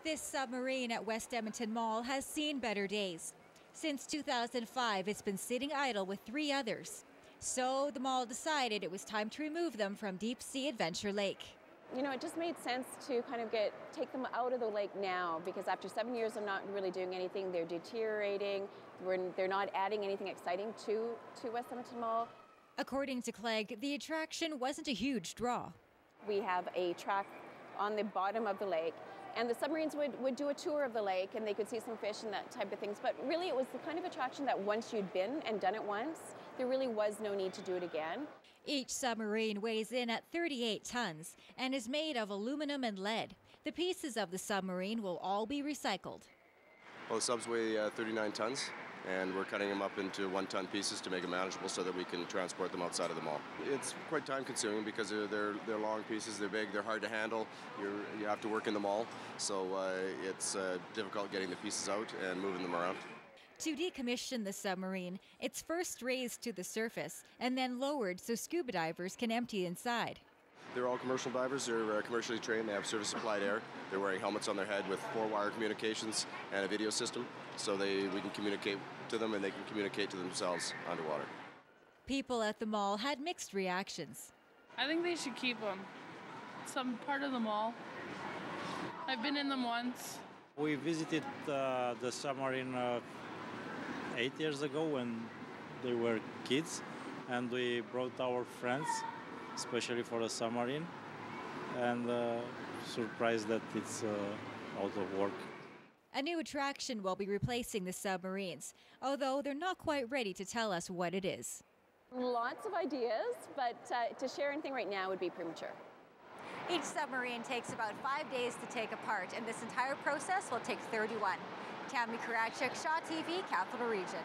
This submarine at West Edmonton Mall has seen better days. Since 2005, it's been sitting idle with 3 others. So the mall decided it was time to remove them from Deep Sea Adventure Lake. You know, it just made sense to kind of take them out of the lake now, because after 7 years of not really doing anything, they're deteriorating. They're not adding anything exciting to West Edmonton Mall. According to Clegg, the attraction wasn't a huge draw. We have a track on the bottom of the lake, and the submarines would do a tour of the lake, and they could see some fish and that type of things. But really, it was the kind of attraction that once you'd been and done it once, there really was no need to do it again. Each submarine weighs in at 38 tons and is made of aluminum and lead. The pieces of the submarine will all be recycled. Well, the subs weigh 39 tons, and we're cutting them up into 1-ton pieces to make them manageable so that we can transport them outside of the mall. It's quite time-consuming because they're long pieces, they're big, they're hard to handle. You have to work in the mall, so it's difficult getting the pieces out and moving them around. To decommission the submarine, it's first raised to the surface and then lowered so scuba divers can empty inside. They're all commercial divers. They're commercially trained. They have service-supplied air. They're wearing helmets on their head with 4-wire communications and a video system, so we can communicate to them and they can communicate to themselves underwater. People at the mall had mixed reactions. I think they should keep them. Some part of the mall. I've been in them once. We visited the submarine 8 years ago when they were kids, and we brought our friends, especially for the submarine, and surprised that it's out of work. A new attraction will be replacing the submarines, although they're not quite ready to tell us what it is. Lots of ideas, but to share anything right now would be premature. Each submarine takes about 5 days to take apart, and this entire process will take 31. Tammy Karatchuk, Shaw TV, Capital Region.